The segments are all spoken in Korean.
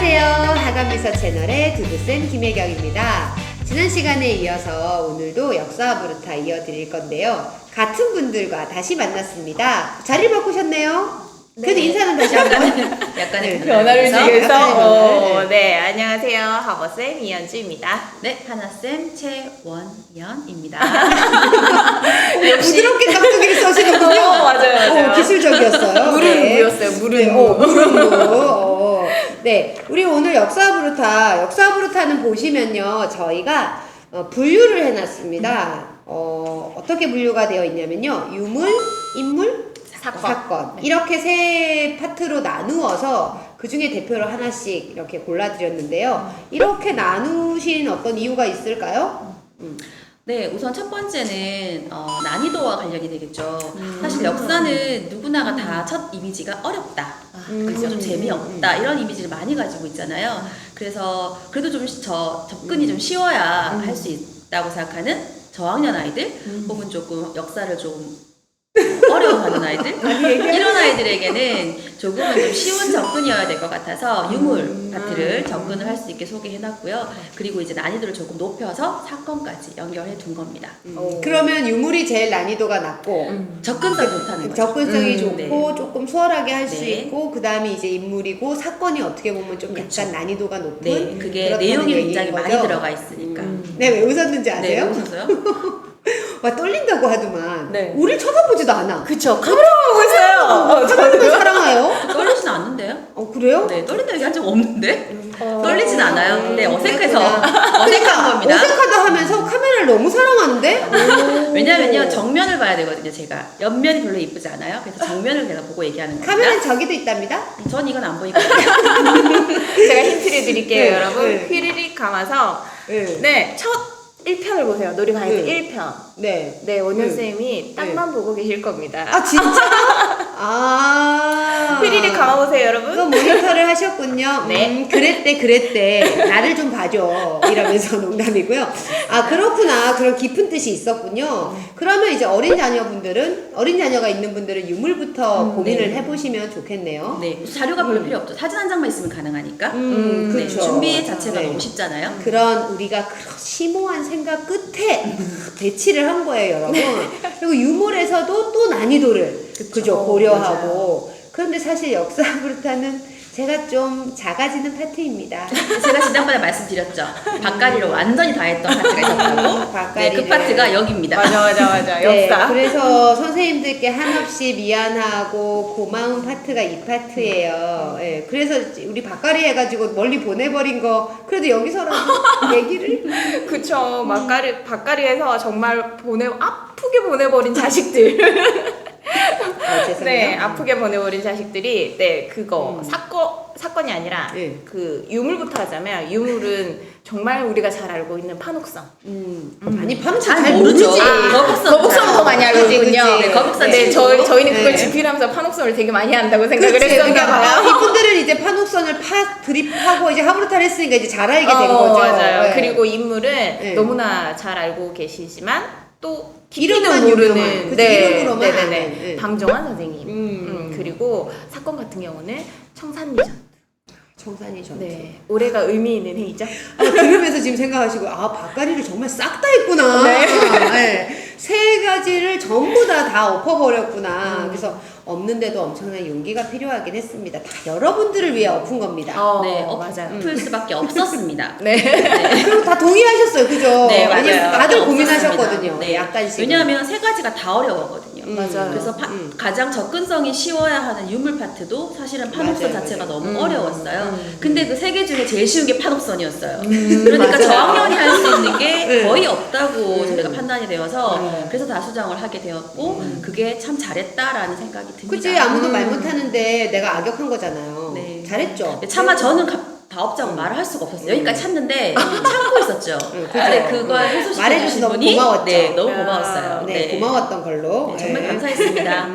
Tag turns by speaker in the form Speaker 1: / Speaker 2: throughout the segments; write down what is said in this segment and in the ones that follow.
Speaker 1: 안녕하세요. 하감미서 채널의 두두쌤 김혜경입니다. 지난 시간에 이어서 오늘도 역사와 부르타 이어드릴 건데요. 같은 분들과 다시 만났습니다. 자리를 바꾸셨네요. 그래도 인사는 다시 한번.
Speaker 2: 약간의
Speaker 3: 변화를
Speaker 2: 주기
Speaker 3: 주기 위해서.
Speaker 1: 네.
Speaker 3: 네, 안녕하세요. 하버쌤 이현주입니다.
Speaker 2: 네, 하나쌤 최원연입니다.
Speaker 1: 부드럽게 깍두기를 써시는군요.
Speaker 3: 맞아요.
Speaker 1: 기술적이었어요.
Speaker 3: 물은
Speaker 1: 네.
Speaker 3: 무였어요. 물은
Speaker 1: 네,
Speaker 3: 무.
Speaker 1: 물은 무. 네, 우리 오늘 역사 부르타는 보시면요, 저희가 분류를 해놨습니다. 어떻게 분류가 되어 있냐면요, 유물, 인물, 사건. 이렇게 세 파트로 나누어서 그 중에 대표로 하나씩 이렇게 골라드렸는데요. 이렇게 나누신 어떤 이유가 있을까요?
Speaker 2: 네, 우선 첫 번째는 난이도와 관련이 되겠죠. 사실 역사는 누구나가 다 첫 이미지가 어렵다. 그리고 좀 재미없다. 이런 이미지를 많이 가지고 있잖아요. 그래서 그래도 좀 접근이 좀 쉬워야 할 수 있다고 생각하는 저학년 아이들 혹은 조금 역사를 좀 어려워하는 아이들 이런 아이들에게는 조금은 좀 쉬운 접근이어야 될 것 같아서 유물 파트를 접근을 할 수 있게 소개해놨고요. 그리고 이제 난이도를 조금 높여서 사건까지 연결해 둔 겁니다.
Speaker 1: 그러면 유물이 제일 난이도가 낮고
Speaker 2: 접근성이 좋다는 거죠.
Speaker 1: 접근성이 좋고
Speaker 2: 네.
Speaker 1: 조금 수월하게 할 수
Speaker 2: 네.
Speaker 1: 있고 그 다음에 이제 인물이고 사건이 어떻게 보면 좀
Speaker 2: 그렇죠.
Speaker 1: 약간 난이도가 높은
Speaker 2: 네, 그게
Speaker 1: 그렇다는
Speaker 2: 내용이
Speaker 1: 얘기인
Speaker 2: 굉장히 많이
Speaker 1: 거죠?
Speaker 2: 들어가 있으니까.
Speaker 1: 네, 왜 웃었는지
Speaker 2: 네,
Speaker 1: 아세요?
Speaker 2: 웃었어요?
Speaker 1: 막 떨린다고 하더만
Speaker 3: 네.
Speaker 1: 우릴 쳐다보지도 않아.
Speaker 3: 그쵸. 카메라 보고 있어요.
Speaker 1: 사람을 사랑해요?
Speaker 2: 떨리진 않는데요?
Speaker 1: 그래요?
Speaker 2: 네, 떨린다 얘기한 적 없는데? 떨리진 않아요. 근데 어색해서
Speaker 1: 그렇구나.
Speaker 2: 어색한 겁니다.
Speaker 1: 어색하다 하면서 카메라를 너무 사랑하는데?
Speaker 2: 왜냐면요, 정면을 봐야 되거든요, 제가. 옆면이 별로 이쁘지 않아요? 그래서 정면을 제가 보고 얘기하는 겁니다.
Speaker 1: 카메라는 저기도 있답니다.
Speaker 2: 전 이건 안 보이거든요.
Speaker 3: 제가 힌트를 드릴게요,
Speaker 1: 네,
Speaker 3: 여러분.
Speaker 1: 네.
Speaker 3: 휘리릭 감아서
Speaker 1: 네.
Speaker 3: 네, 첫 1편을 보세요. 놀이방에서
Speaker 1: 네.
Speaker 3: 1편.
Speaker 1: 네.
Speaker 3: 네, 원현쌤이 땅만 보고 계실 겁니다.
Speaker 1: 아, 진짜?
Speaker 3: 휘리릭 감아보세요,
Speaker 1: 그
Speaker 3: 여러분.
Speaker 1: 모니터를 하셨군요.
Speaker 3: 네.
Speaker 1: 그랬대. 나를 좀 봐줘. 이러면서 농담이고요. 아, 그렇구나. 그런 깊은 뜻이 있었군요. 그러면 이제 어린 자녀가 있는 분들은 유물부터 고민을
Speaker 2: 네.
Speaker 1: 해보시면 좋겠네요.
Speaker 2: 네, 자료가 별로 필요 없죠. 사진 한 장만 있으면 가능하니까. 네,
Speaker 1: 그렇죠.
Speaker 2: 준비 자체가
Speaker 1: 네.
Speaker 2: 너무 쉽잖아요.
Speaker 1: 그런 우리가 그런 심오한 생각 끝에 배치를 한 거예요, 여러분. 그리고 유물에서도 또 난이도를 그죠 고려하고. 그런데 사실 역사 부르타는 제가 좀 작아지는 파트입니다.
Speaker 2: 제가 지난번에 말씀드렸죠. 밭갈이를 완전히 다 했던 파트가 있었다고. 네, 그 파트가 여기입니다.
Speaker 3: 맞아.
Speaker 1: 네,
Speaker 3: 역사.
Speaker 1: 그래서 선생님들께 한없이 미안하고 고마운 파트가 이 파트예요. 네, 그래서 우리 밭갈이 해가지고 멀리 보내버린 거 그래도 여기서라도 얘기를.
Speaker 3: 그쵸. 밭갈이에서 정말 아프게 보내버린 자식들.
Speaker 1: 죄송해요.
Speaker 3: 네, 아프게 보내버린 자식들이, 네, 그거, 사건이 아니라,
Speaker 1: 네.
Speaker 3: 그, 유물부터 하자면, 유물은 정말 우리가 잘 알고 있는 판옥성.
Speaker 1: 아니 파묵
Speaker 2: 잘
Speaker 1: 잘
Speaker 2: 모르죠.
Speaker 1: 모르지.
Speaker 3: 거북선 더 많이 알고 계시군요.
Speaker 1: 그렇지.
Speaker 2: 네, 거북선
Speaker 3: 네,
Speaker 2: 친구.
Speaker 3: 저희는 그걸
Speaker 1: 네.
Speaker 3: 집필하면서 판옥성을 되게 많이 한다고 생각을
Speaker 1: 그렇지.
Speaker 3: 했었나 봐요.
Speaker 1: 이분들은 이제 판옥선을 드립하고 이제 하브루타를 했으니까 이제 잘 알게 된 거죠.
Speaker 3: 맞아요.
Speaker 1: 네.
Speaker 3: 그리고 인물은
Speaker 1: 네.
Speaker 3: 너무나 잘 알고 계시지만, 또,
Speaker 1: 이름만
Speaker 3: 깊이는
Speaker 1: 유명한,
Speaker 3: 모르는,
Speaker 1: 그치, 이름으로만 아는, 네.
Speaker 3: 방정환 선생님. 그리고 사건 같은 경우는 청산리전.
Speaker 1: 청산이 전.
Speaker 3: 네, 올해가 의미 있는 해이죠.
Speaker 1: 들으면서 지금 생각하시고 밭갈이를 정말 싹 다 했구나. 네. 세 가지를 전부 다 엎어버렸구나. 그래서 엎는데도 엄청난 용기가 필요하긴 했습니다. 다 여러분들을 위해 엎은 겁니다.
Speaker 2: 네,
Speaker 3: 맞아요.
Speaker 2: 엎을 수밖에 없었습니다.
Speaker 3: 네.
Speaker 1: 그리고 다 동의하셨어요, 그죠?
Speaker 2: 네,
Speaker 1: 아니,
Speaker 2: 맞아요.
Speaker 1: 다들
Speaker 2: 없었습니다.
Speaker 1: 고민하셨거든요.
Speaker 2: 네.
Speaker 1: 약간씩.
Speaker 2: 왜냐하면 세 가지가 다 어려웠거든요.
Speaker 3: 맞아요.
Speaker 2: 그래서 가장 접근성이 쉬워야 하는 유물 파트도 사실은 판옥선
Speaker 1: 맞아요,
Speaker 2: 자체가
Speaker 1: 맞아요.
Speaker 2: 너무 어려웠어요. 근데 그 세 개 중에 제일 쉬운 게 판옥선이었어요. 그러니까
Speaker 1: 맞아요.
Speaker 2: 저학년이 할 수 있는 게
Speaker 1: 네.
Speaker 2: 거의 없다고 저희가 판단이 되어서 그래서 다 수정을 하게 되었고 그게 참 잘했다라는 생각이 듭니다.
Speaker 1: 그치, 아무도 말 못하는데 내가 악역한 거잖아요.
Speaker 2: 네.
Speaker 1: 잘했죠.
Speaker 2: 차마 저는 다 없자고 말을 할 수가 없었어요. 여기까지 찾는데 참고 있었죠. 근데 그걸 해소시켜
Speaker 1: 말해줘서
Speaker 2: 주신
Speaker 1: 너무
Speaker 2: 분이
Speaker 1: 고마웠죠.
Speaker 2: 네, 너무 고마웠어요.
Speaker 1: 네, 고마웠던 걸로.
Speaker 2: 네, 정말
Speaker 1: 네.
Speaker 2: 감사했습니다.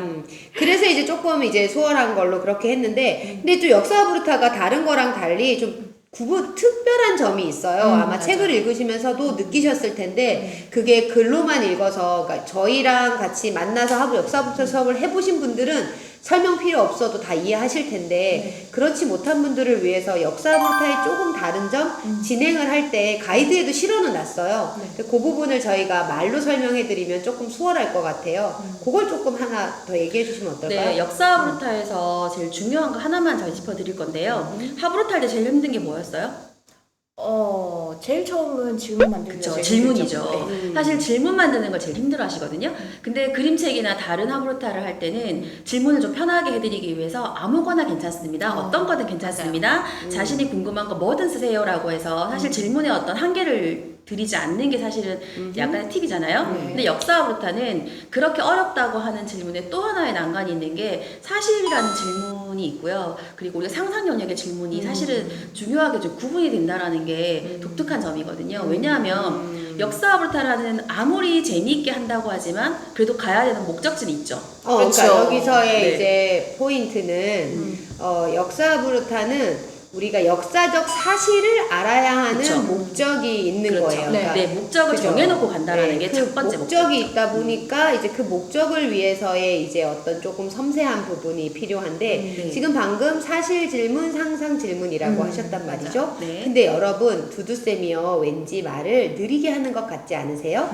Speaker 1: 그래서 이제 조금 이제 수월한 걸로 그렇게 했는데, 근데 또 역사 부르타가 다른 거랑 달리 좀 특별한 점이 있어요. 아마
Speaker 3: 맞아.
Speaker 1: 책을 읽으시면서도 느끼셨을 텐데, 그게 글로만 읽어서, 그러니까 저희랑 같이 만나서 하고 역사 부르타 수업을 해보신 분들은 설명 필요 없어도 다 이해하실 텐데 그렇지 못한 분들을 위해서 역사부터의 조금 다른 점 진행을 할 때 가이드에도 실어는 놨어요. 근데 그 부분을 저희가 말로 설명해드리면 조금 수월할 것 같아요. 그걸 조금 하나 더 얘기해 주시면 어떨까요?
Speaker 2: 네, 역사 하브루타에서 제일 중요한 거 하나만 저희 짚어드릴 건데요. 하브루타 할 때 제일 힘든 게 뭐였어요?
Speaker 3: 제일 처음은 질문 만들기.
Speaker 2: 그쵸, 질문이죠. 사실 질문 만드는 걸 제일 힘들어 하시거든요. 근데 그림책이나 다른 하브루타를 할 때는 질문을 좀 편하게 해드리기 위해서 아무거나 괜찮습니다. 어떤 거든 괜찮습니다. 자신이 궁금한 거 뭐든 쓰세요라고 해서 사실 질문에 어떤 한계를 드리지 않는 게 사실은 약간의 팁이잖아요. 근데 역사 하브루타는 그렇게 어렵다고 하는 질문에 또 하나의 난관이 있는 게 사실이라는 질문이 있고요. 그리고 우리가 상상 영역의 질문이 사실은 중요하게 좀 구분이 된다라는 게 독특한 점이거든요. 왜냐하면 역사 하브루타라는 아무리 재미있게 한다고 하지만 그래도 가야 되는 목적지는 있죠.
Speaker 1: 그러니까
Speaker 3: 그렇죠.
Speaker 1: 여기서의
Speaker 2: 네.
Speaker 1: 이제 포인트는 역사 부르타는 우리가 역사적 사실을 알아야 하는
Speaker 2: 그쵸.
Speaker 1: 목적이 있는
Speaker 2: 그렇죠.
Speaker 1: 거예요.
Speaker 3: 네.
Speaker 1: 그러니까
Speaker 2: 네, 목적을
Speaker 1: 그죠?
Speaker 2: 정해놓고 간다라는 게
Speaker 1: 그
Speaker 2: 첫 번째
Speaker 1: 목적이
Speaker 2: 목적.
Speaker 1: 있다 보니까 이제 그 목적을 위해서의 이제 어떤 조금 섬세한 부분이 필요한데
Speaker 2: 네.
Speaker 1: 지금 방금 사실 질문, 상상 질문이라고 하셨단 말이죠.
Speaker 2: 네.
Speaker 1: 근데 여러분 두두쌤이요 왠지 말을 느리게 하는 것 같지 않으세요?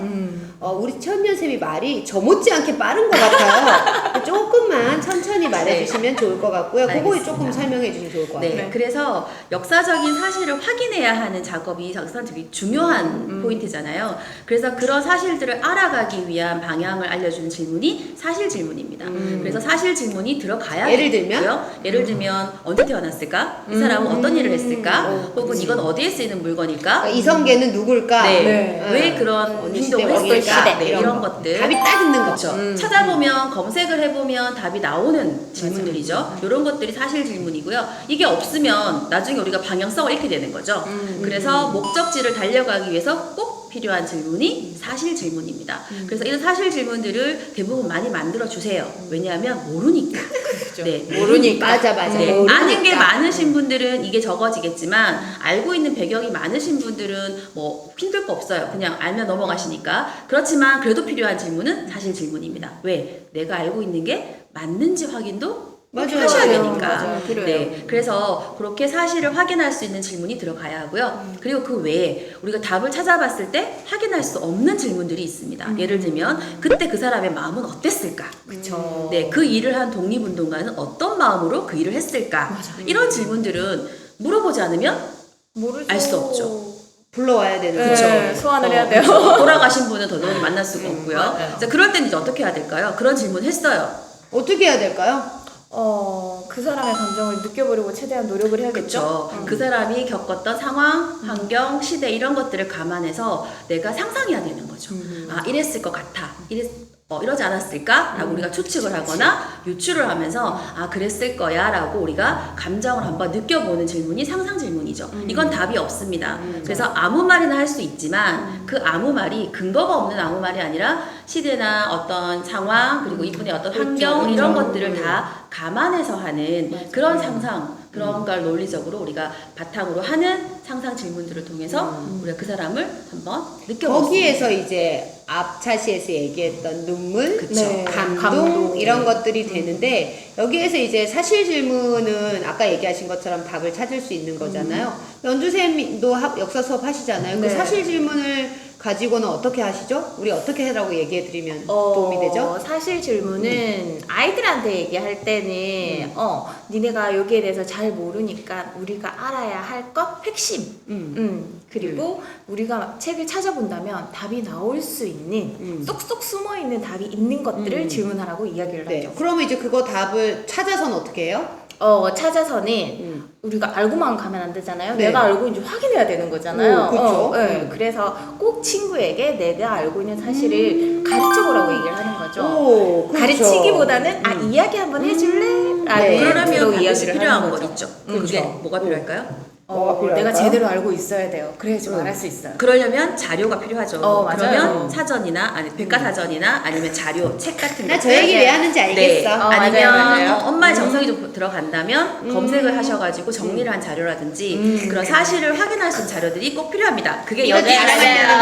Speaker 1: 우리 천년쌤이 말이 저 못지않게 빠른 것 같아요. 조금만 천천히 말해주시면 좋을 것 같고요. 그거
Speaker 2: 알겠습니다.
Speaker 1: 조금 설명해 주시면 좋을 것 같아요.
Speaker 2: 네, 그래서 역사적인 사실을 확인해야 하는 작업이 역사적인 중요한 포인트잖아요. 그래서 그런 사실들을 알아가기 위한 방향을 알려주는 질문이 사실 질문입니다. 그래서 사실 질문이 들어가야
Speaker 1: 예를
Speaker 2: 되고요. 예를 들면 언제 태어났을까? 이 사람은 어떤 일을 했을까? 혹은 이건 어디에 쓰이는 물건일까?
Speaker 1: 그러니까 이성계는 누굴까?
Speaker 2: 네.
Speaker 3: 네.
Speaker 2: 왜 그런
Speaker 1: 어느
Speaker 2: 행동을
Speaker 1: 시대, 어느
Speaker 2: 했을까?
Speaker 1: 시대,
Speaker 2: 네, 이런 것들.
Speaker 1: 답이 딱 있는 거.
Speaker 2: 그렇죠. 찾아보면 검색을 해보면 답이 나오는 질문들이죠. 이런 것들이 사실 질문이고요. 이게 없으면 나중에 우리가 방향성을 잃게 되는 거죠. 그래서 목적지를 달려가기 위해서 꼭 필요한 질문이 사실 질문입니다. 그래서 이런 사실 질문들을 대부분 많이 만들어 주세요. 왜냐하면 모르니까. 네,
Speaker 3: 모르니까.
Speaker 1: 맞아.
Speaker 2: 네,
Speaker 1: 모르니까.
Speaker 2: 아는 게 많으신 분들은 이게 적어지겠지만 알고 있는 배경이 많으신 분들은 뭐 힘들 거 없어요. 그냥 알면 넘어가시니까. 그렇지만 그래도 필요한 질문은 사실 질문입니다. 왜? 내가 알고 있는 게 맞는지 확인도
Speaker 1: 맞아요.
Speaker 2: 하셔야
Speaker 1: 맞아요.
Speaker 2: 되니까.
Speaker 3: 맞아요. 필요해요.
Speaker 2: 네, 그래서 그렇게 사실을 확인할 수 있는 질문이 들어가야 하고요. 그리고 그 외에 우리가 답을 찾아봤을 때 확인할 수 없는 질문들이 있습니다. 예를 들면 그때 그 사람의 마음은 어땠을까?
Speaker 3: 그쵸.
Speaker 2: 네, 그 일을 한 독립운동가는 어떤 마음으로 그 일을 했을까? 이런 질문들은 물어보지 않으면
Speaker 3: 모르죠.
Speaker 2: 알 수 없죠.
Speaker 1: 불러와야 되는
Speaker 3: 네,
Speaker 1: 거죠.
Speaker 3: 소환을 해야 돼요.
Speaker 2: 그렇죠. 돌아가신 분은 더더욱 만날 수가 없고요.
Speaker 3: 맞아요.
Speaker 2: 자, 그럴 때는 이제 어떻게 해야 될까요? 그런 질문 했어요.
Speaker 1: 어떻게 해야 될까요?
Speaker 3: 그 사람의 감정을 느껴보려고 최대한 노력을 해야겠죠.
Speaker 2: 그렇죠. 그 사람이 겪었던 상황, 환경, 시대 이런 것들을 감안해서 내가 상상해야 되는 거죠. 아, 이랬을 것 같아. 이러지 않았을까? 라고 우리가 추측을 하거나 유추를 하면서 아, 그랬을 거야 라고 우리가 감정을 한번 느껴보는 질문이 상상 질문이죠. 이건 답이 없습니다. 그래서 아무 말이나 할 수 있지만 그 아무 말이 근거가 없는 아무 말이 아니라 시대나 어떤 상황 그리고 이분의 어떤 환경 이런 것들을 다 감안해서 하는 그런 상상 그런 걸 논리적으로 우리가 바탕으로 하는 상상 질문들을 통해서 우리가 그 사람을 한번 느껴볼 수
Speaker 1: 거기에서 이제 앞 차시에서 얘기했던 눈물,
Speaker 2: 그쵸.
Speaker 3: 네.
Speaker 1: 감동 이런 것들이 되는데 여기에서 이제 사실 질문은 아까 얘기하신 것처럼 답을 찾을 수 있는 거잖아요. 연주쌤도 역사 수업 하시잖아요. 그
Speaker 3: 네.
Speaker 1: 사실 질문을 가지고는 어떻게 하시죠? 우리 어떻게 하라고 얘기해 드리면 도움이 되죠?
Speaker 3: 사실 질문은 아이들한테 얘기할 때는 니네가 여기에 대해서 잘 모르니까 우리가 알아야 할 것 핵심. 그리고 우리가 책을 찾아본다면 답이 나올 수 있는 쏙쏙 숨어 있는 답이 있는 것들을 질문하라고 이야기를
Speaker 1: 네.
Speaker 3: 하죠.
Speaker 1: 그러면 이제 그거 답을 찾아서는 어떻게 해요?
Speaker 3: 찾아서는 우리가 알고만 가면 안 되잖아요.
Speaker 1: 네.
Speaker 3: 내가 알고 있는지 확인해야 되는 거잖아요.
Speaker 1: 그쵸.
Speaker 3: 네. 그래서 꼭 친구에게 내가 알고 있는 사실을 가르쳐보라고 얘기를 하는 거죠.
Speaker 1: 오, 그렇죠.
Speaker 3: 가르치기보다는 이야기 한번 해줄래? 라는
Speaker 1: 네.
Speaker 3: 식으로
Speaker 2: 그러려면 반드시
Speaker 3: 이야기를
Speaker 2: 필요한
Speaker 3: 하는
Speaker 2: 거
Speaker 3: 거죠.
Speaker 2: 있죠. 그게 뭐가 필요할까요?
Speaker 1: 뭐가 필요할까요?
Speaker 3: 내가 제대로 알고 있어야 돼요. 그래야지 말할 수 있어요.
Speaker 2: 그러려면 자료가 필요하죠.
Speaker 3: 맞아요.
Speaker 2: 그러면 사전이나 아니 백과사전이나 아니면 자료, 책 같은
Speaker 1: 나 저
Speaker 2: 것들.
Speaker 1: 얘기 왜 하는지 알겠어.
Speaker 2: 아니면
Speaker 3: 맞아요.
Speaker 2: 엄마의 정성이 좀 들어간다면 검색을 하셔가지고 정리를 한 자료라든지 그런 사실을 확인할 수 있는 자료들이 꼭 필요합니다. 그게
Speaker 1: 이거
Speaker 2: 연애
Speaker 1: 알아야 되는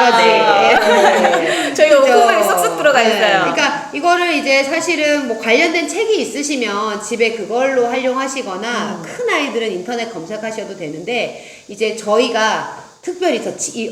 Speaker 1: 거지.
Speaker 3: 저희가
Speaker 1: 그죠?
Speaker 3: 후방에 쏙쏙 들어가
Speaker 1: 네.
Speaker 3: 있어요.
Speaker 1: 그러니까 이거를 이제 사실은 뭐 관련된 책이 있으시면 집에 그걸로 활용하시거나 큰 아이들은 인터넷 검색하셔도 되는데 이제 저희가 특별히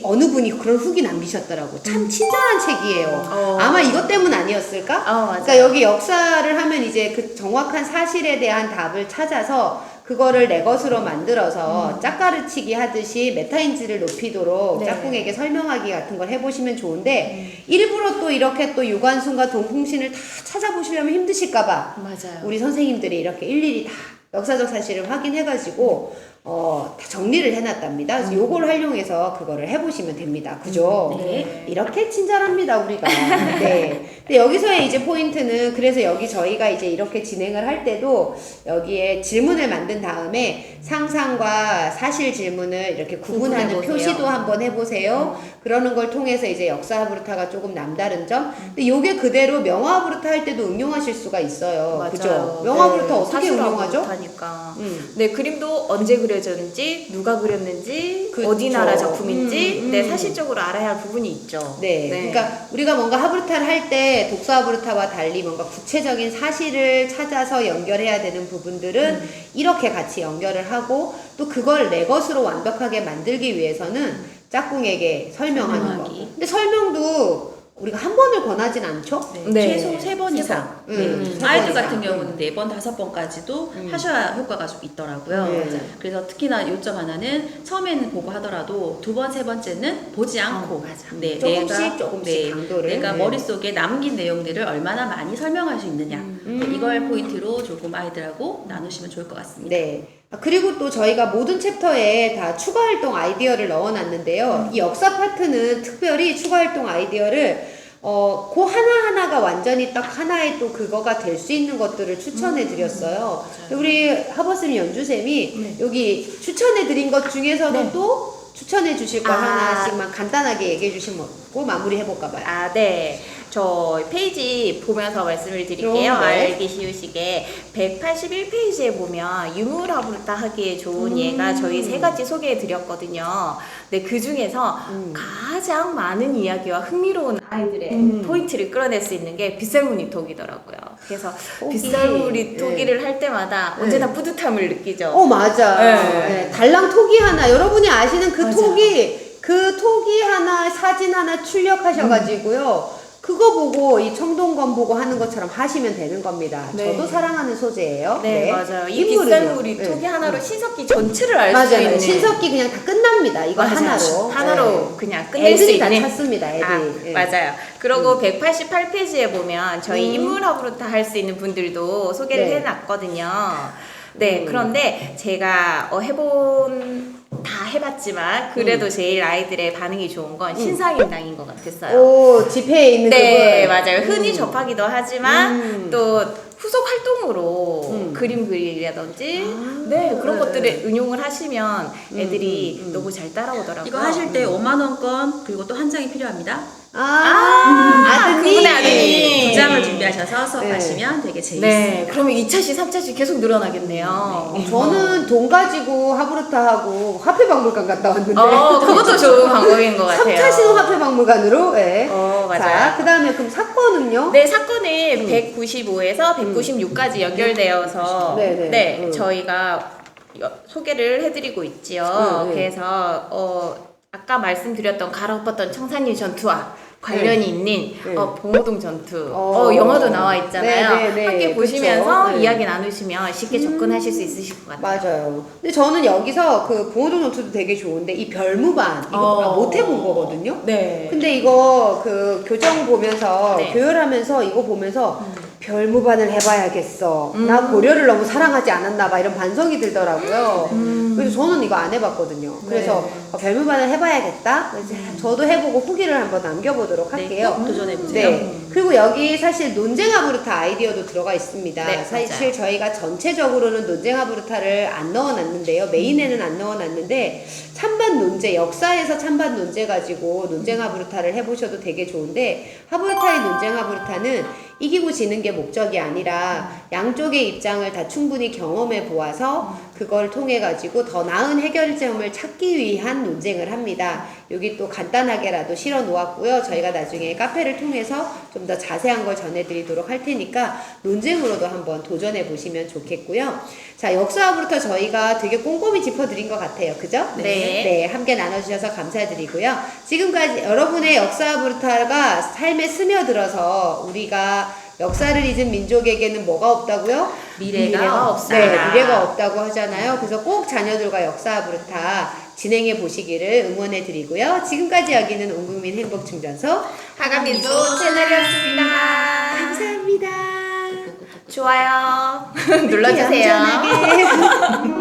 Speaker 1: 어느 분이 그런 후기 남기셨더라고. 참 친절한 책이에요. 아마 이것 때문 아니었을까?
Speaker 3: 맞아요.
Speaker 1: 그러니까 여기 역사를 하면 이제 그 정확한 사실에 대한 답을 찾아서 그거를 내 것으로 만들어서 짝가르치기 하듯이 메타인지를 높이도록
Speaker 3: 네.
Speaker 1: 짝꿍에게 설명하기 같은 걸 해보시면 좋은데 일부러 또 이렇게 또 유관순과 동풍신을 다 찾아보시려면 힘드실까봐
Speaker 3: 맞아요.
Speaker 1: 우리 선생님들이 이렇게 일일이 다 역사적 사실을 확인해가지고 다 정리를 해놨답니다. 그래서 요걸 활용해서 그거를 해보시면 됩니다. 그죠?
Speaker 3: 네.
Speaker 1: 이렇게 친절합니다, 우리가. 네. 근데 여기서의 이제 포인트는 그래서 여기 저희가 이제 이렇게 진행을 할 때도 여기에 질문을 만든 다음에 상상과 사실 질문을 이렇게 구분하는
Speaker 3: 구분해보세요.
Speaker 1: 표시도 한번 해보세요. 그러는 걸 통해서 이제 역사하브르타가 조금 남다른 점. 근데 요게 그대로 명화하브르타 할 때도 응용하실 수가 있어요.
Speaker 3: 맞아요.
Speaker 1: 그죠? 명화하브르타
Speaker 3: 네,
Speaker 1: 어떻게 응용하죠?
Speaker 3: 하니까. 네, 그림도 언제 그려졌는지, 누가 그렸는지,
Speaker 1: 그쵸.
Speaker 3: 어디 나라 작품인지,
Speaker 1: 음.
Speaker 3: 네, 사실적으로 알아야 할 부분이 있죠.
Speaker 1: 네. 그러니까 우리가 뭔가 하브르타를 할 때 독서 하브르타와 달리 뭔가 구체적인 사실을 찾아서 연결해야 되는 부분들은 이렇게 같이 연결을 하고 또 그걸 내 것으로 완벽하게 만들기 위해서는 짝꿍에게 설명하는 거.
Speaker 2: 설명하기.
Speaker 1: 근데 설명도 우리가 한 번을 권하진 않죠?
Speaker 3: 네.
Speaker 2: 최소 3번 이상.
Speaker 1: 번.
Speaker 2: 네.
Speaker 1: 세 번
Speaker 2: 아이들
Speaker 1: 이상.
Speaker 2: 같은 경우는 4번, 5번까지도 하셔야 효과가 좀 있더라고요.
Speaker 1: 네.
Speaker 2: 그래서 특히나 요점 하나는 처음에는 보고 하더라도 2번, 3번째는 보지 않고
Speaker 3: 맞아.
Speaker 2: 네,
Speaker 1: 조금씩 강도를.
Speaker 2: 내가
Speaker 1: 네.
Speaker 2: 머릿속에 남긴 내용들을 얼마나 많이 설명할 수 있느냐. 네, 이걸 포인트로 조금 아이들하고 나누시면 좋을 것 같습니다.
Speaker 1: 네. 그리고 또 저희가 모든 챕터에 다 추가활동 아이디어를 넣어놨는데요. 이 역사 파트는 특별히 추가활동 아이디어를 그 하나하나가 완전히 딱 하나의 또 그거가 될 수 있는 것들을 추천해 드렸어요. 우리 하버쌤 연주쌤이 여기 추천해 드린 것 중에서도 또 추천해 주실 거 하나씩만 간단하게 얘기해 주시고 마무리 해볼까 봐요.
Speaker 3: 네. 저 페이지 보면서 말씀을 드릴게요.
Speaker 1: 네.
Speaker 3: 알기 쉬우시게 181페이지에 보면 유물하브르타 하기에 좋은 예가 저희 3가지 소개해 드렸거든요. 네, 그 중에서 가장 많은 이야기와 흥미로운 아이들의 포인트를 끌어낼 수 있는 게 빗살무늬 톡이더라고요. 그래서 빗살무늬 톡이를 할 때마다 언제나 뿌듯함을 느끼죠.
Speaker 1: 맞아.
Speaker 3: 네.
Speaker 1: 네. 달랑 톡이 하나, 여러분이 아시는 그
Speaker 3: 맞아.
Speaker 1: 톡이 하나, 사진 하나 출력하셔가지고요. 그거 보고 이 청동건 보고 하는 것처럼 하시면 되는 겁니다.
Speaker 3: 네.
Speaker 1: 저도 사랑하는 소재예요.
Speaker 3: 네, 맞아요. 이
Speaker 1: 인물은요.
Speaker 3: 빗살무늬
Speaker 1: 네.
Speaker 3: 톡이 하나로 신석기 전체를 알 수
Speaker 1: 맞아요.
Speaker 3: 있는
Speaker 1: 신석기 그냥 다 끝납니다. 이거
Speaker 3: 맞아요.
Speaker 1: 하나로.
Speaker 3: 하나로
Speaker 1: 네.
Speaker 3: 그냥 끝낼 수
Speaker 1: 애들이 다
Speaker 3: 있는.
Speaker 1: 찾습니다. 애들이. 네.
Speaker 3: 맞아요. 그리고 188페이지에 보면 저희 인물하브르타 할 수 있는 분들도 소개를
Speaker 1: 네.
Speaker 3: 해놨거든요. 네, 그런데 제가 다 해봤지만 그래도 제일 아이들의 반응이 좋은 건 신사임당인 것 같았어요.
Speaker 1: 오, 집회에 있는
Speaker 3: 네,
Speaker 1: 그분.
Speaker 3: 맞아요. 흔히 접하기도 하지만 또 후속 활동으로 그림 그리기라든지 네, 그런 것들을 응용을 하시면 애들이 너무 잘 따라오더라고요.
Speaker 2: 이거 하실 때 5만원권 그리고 또 한 장이 필요합니다.
Speaker 1: 아드님.
Speaker 3: 그분의 아드님.
Speaker 2: 2장을 준비하셔서 수업하시면 되게 재밌어요.
Speaker 3: 네, 그러면 2차시, 3차시 계속 늘어나겠네요.
Speaker 1: 저는 돈 가지고 하브르타 하고 화폐박물관 갔다 왔는데.
Speaker 3: 그것도 좋은 방법인 것 같아요.
Speaker 1: 3차 신호 화폐박물관으로. 네.
Speaker 3: 맞아요.
Speaker 1: 자, 그 다음에 그럼 사건은요?
Speaker 3: 네, 사건은 195에서 196까지 연결되어서 저희가 소개를 해드리고 있지요. 그래서 아까 말씀드렸던 갈아엎었던 청산리 전투와 관련이 있는 봉오동 전투 영화도 나와 있잖아요. 함께 보시면서
Speaker 1: 그쵸.
Speaker 3: 이야기 나누시면 쉽게 접근하실 수 있으실 것 같아요.
Speaker 1: 맞아요. 근데 저는 여기서 그 봉오동 전투도 되게 좋은데 이 별무반 이거 못 해본 거거든요.
Speaker 3: 네.
Speaker 1: 근데 이거 그 교정 보면서
Speaker 3: 네.
Speaker 1: 교열하면서 이거 보면서 별무반을 해봐야겠어. 나 고려를 너무 사랑하지 않았나 봐 이런 반성이 들더라고요. 그래서 그래서 저는 이거 안 해봤거든요. 그래서 별무반을 해봐야겠다. 그래서 저도 해보고 후기를 한번 남겨보도록 할게요.
Speaker 2: 꼭 도전해보세요.
Speaker 1: 네. 그리고 여기 사실 논쟁아브루타 아이디어도 들어가 있습니다.
Speaker 3: 네,
Speaker 1: 사실 저희가 전체적으로는 논쟁아브루타를 안 넣어놨는데요. 메인에는 안 넣어놨는데 찬반 논제, 역사에서 찬반 논제 가지고 논쟁아브루타를 해보셔도 되게 좋은데 하브루타의 논쟁아브루타는 이기고 지는 게 목적이 아니라 양쪽의 입장을 다 충분히 경험해 보아서 그걸 통해 가지고 더 나은 해결점을 찾기 위한 논쟁을 합니다. 여기 또 간단하게라도 실어 놓았고요. 저희가 나중에 카페를 통해서 좀 더 자세한 걸 전해드리도록 할 테니까 논쟁으로도 한번 도전해 보시면 좋겠고요. 자, 역사부터 저희가 되게 꼼꼼히 짚어드린 것 같아요. 그죠?
Speaker 3: 네.
Speaker 1: 함께 나눠주셔서 감사드리고요. 지금까지 여러분의 역사부터가 삶에 스며들어서 우리가 역사를 잊은 민족에게는 뭐가 없다고요?
Speaker 2: 미래가
Speaker 3: 없습니다.
Speaker 1: 네, 미래가 없다고 하잖아요. 그래서 꼭 자녀들과 역사부터 진행해 보시기를 응원해 드리고요. 지금까지 여기는 온국민 행복충전소
Speaker 3: 하강민수 채널이었습니다.
Speaker 1: 감사합니다.
Speaker 3: 좋아요 눌러주세요.
Speaker 1: 얌전하게.